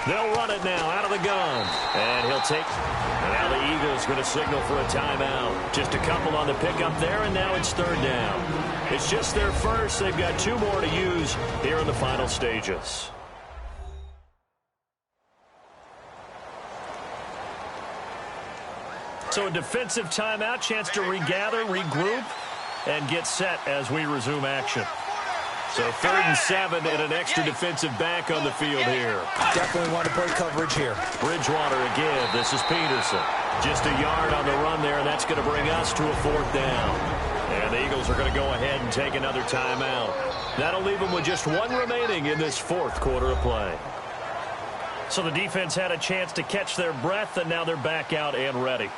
right. They'll run it now out of the gun. And he'll take. And now the Eagles going to signal for a timeout. Just a couple on the pickup there, and now it's 3rd down. It's just their first. They've got 2 more to use here in the final stages. So a defensive timeout, chance to regather, regroup, and get set as we resume action. So 3rd and 7 and an extra defensive back on the field here. Definitely want to play coverage here. Bridgewater again. This is Peterson. Just a yard on the run there, and that's going to bring us to a 4th down. And the Eagles are going to go ahead and take another timeout. That'll leave them with just 1 remaining in this 4th quarter of play. So the defense had a chance to catch their breath, and now they're back out and ready.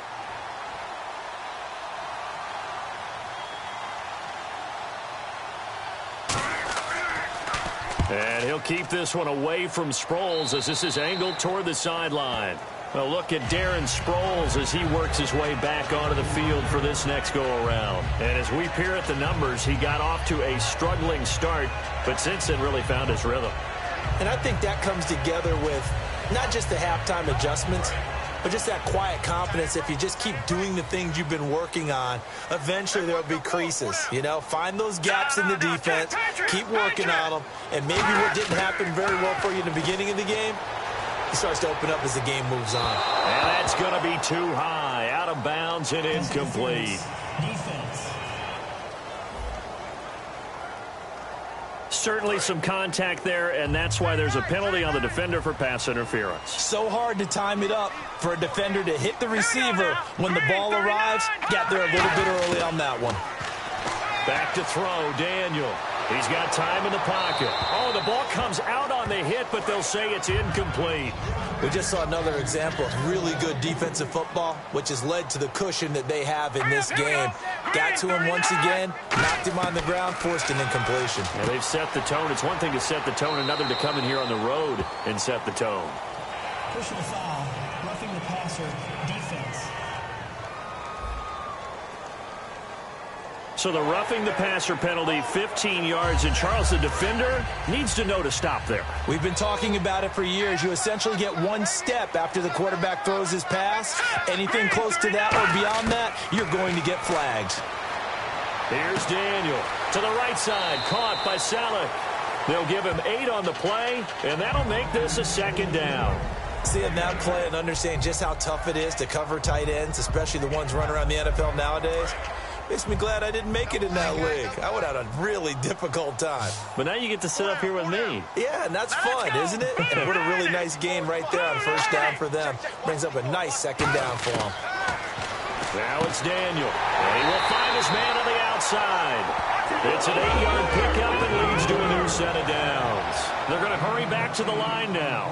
And he'll keep this one away from Sproles as this is angled toward the sideline. Well, look at Darren Sproles as he works his way back onto the field for this next go-around. And as we peer at the numbers, he got off to a struggling start, but since then really found his rhythm. And I think that comes together with not just the halftime adjustments, but just that quiet confidence. If you just keep doing the things you've been working on, eventually there'll be creases. You know, find those gaps in the defense, keep working on them, and maybe what didn't happen very well for you in the beginning of the game, it starts to open up as the game moves on. And that's going to be too high, out of bounds and incomplete. Defense. Certainly some contact there, and that's why there's a penalty on the defender for pass interference. So hard to time it up for a defender to hit the receiver when the ball arrives. Got there a little bit early on that one. Back to throw, Daniel. He's got time in the pocket. Oh, the ball comes out on the hit, but they'll say it's incomplete. We just saw another example of really good defensive football, which has led to the cushion that they have in this game. Got to him once again, knocked him on the ground, forced an incompletion. Yeah, they've set the tone. It's one thing to set the tone, another to come in here on the road and set the tone. Personal foul. Roughing the passer. Defense. So the roughing the passer penalty, 15 yards. And Charles, the defender, needs to know to stop there. We've been talking about it for years. You essentially get one step after the quarterback throws his pass. Anything close to that or beyond that, you're going to get flags. Here's Daniel to the right side, caught by Salek. They'll give him 8 on the play, and that'll make this a 2nd down. Seeing that play and understand just how tough it is to cover tight ends, especially the ones running around the NFL nowadays, makes me glad I didn't make it in that league. I would have had a really difficult time. But now you get to sit up here with me. Yeah, and that's fun, isn't it? And what a really nice gain right there on 1st down for them. Brings up a nice 2nd down for them. Now it's Daniel. And he will find his man on the outside. It's an 8-yard pickup and leads to a new set of downs. They're going to hurry back to the line now.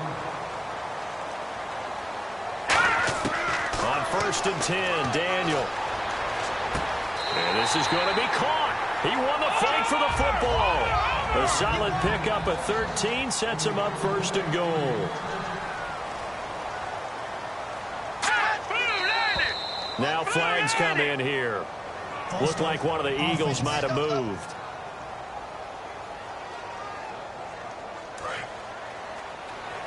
On 1st and 10, Daniel. And this is going to be caught. He won the fight for the football. A solid pickup of 13 sets him up 1st and goal. Now flags come in here. Looked like one of the Eagles might have moved.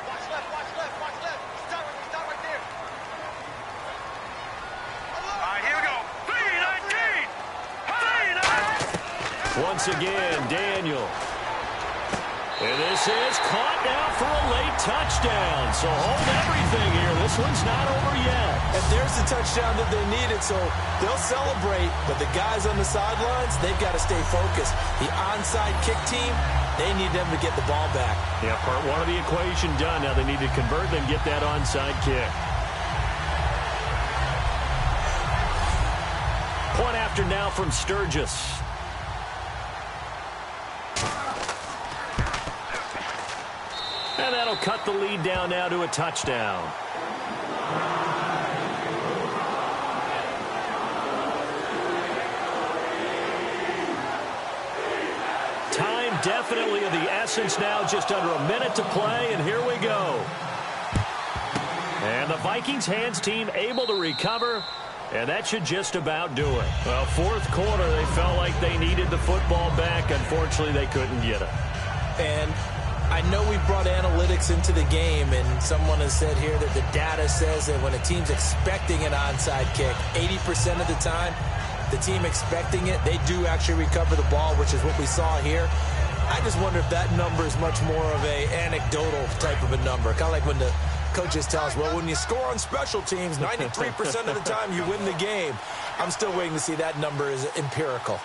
Watch left, watch left, watch left. Stop right there. Once again, Daniel. And this is caught now for a late touchdown. So hold everything here. This one's not over yet. And there's the touchdown that they needed, so they'll celebrate. But the guys on the sidelines, they've got to stay focused. The onside kick team, they need them to get the ball back. Yeah, part one of the equation done. Now they need to convert and get that onside kick. Point after now from Sturgis. And that'll cut the lead down now to a touchdown. Time definitely of the essence now, just under a minute to play, and here we go. And the Vikings hands team able to recover, and that should just about do it. Well, fourth quarter, they felt like they needed the football back. Unfortunately, they couldn't get it. And I know we brought analytics into the game, and someone has said here that the data says that when a team's expecting an onside kick, 80% of the time, the team expecting it, they do actually recover the ball, which is what we saw here. I just wonder if that number is much more of a anecdotal type of a number. Kind of like when the coaches tell us, well, when you score on special teams, 93% of the time you win the game. I'm still waiting to see that number is empirical.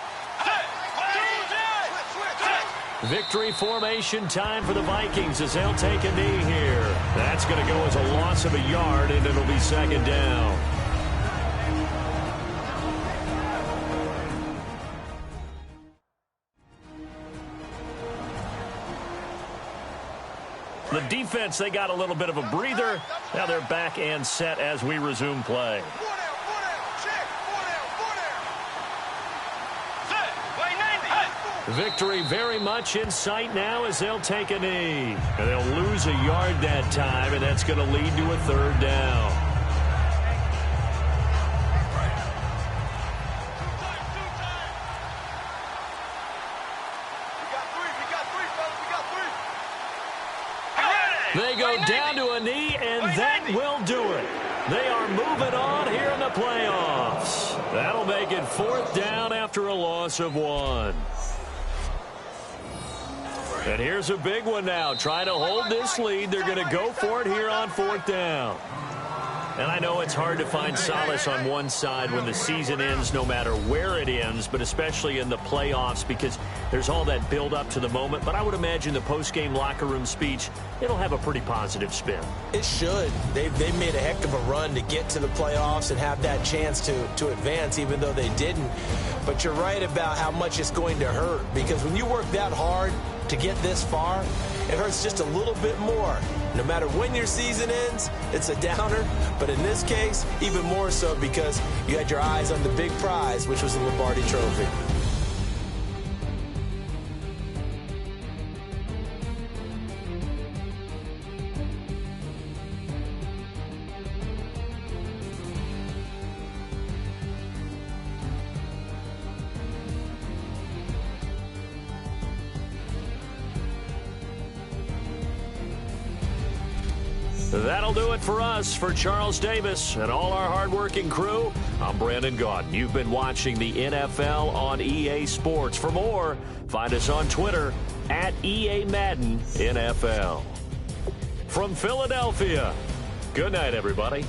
Victory formation time for the Vikings as they'll take a knee here. That's going to go as a loss of a yard, and it'll be second down. The defense, they got a little bit of a breather. Now they're back and set as we resume play. Victory very much in sight now as they'll take a knee. And they'll lose a yard that time, and that's going to lead to a third down. They go down to a knee, and that will do it. They are moving on here in the playoffs. That'll make it fourth down after a loss of 1. And here's a big one now. Trying to hold this lead. They're going to go for it here on fourth down. And I know it's hard to find solace on one side when the season ends, no matter where it ends, but especially in the playoffs because there's all that build up to the moment. But I would imagine the post-game locker room speech, it'll have a pretty positive spin. It should. They've made a heck of a run to get to the playoffs and have that chance to advance, even though they didn't. But you're right about how much it's going to hurt because when you work that hard to get this far, it hurts just a little bit more. No matter when your season ends, it's a downer. But in this case, even more so because you had your eyes on the big prize, which was the Lombardi Trophy. That'll do it for us. For Charles Davis and all our hardworking crew, I'm Brandon Gaudin. You've been watching the NFL on EA Sports. For more, find us on Twitter at EA Madden NFL. From Philadelphia, good night, everybody.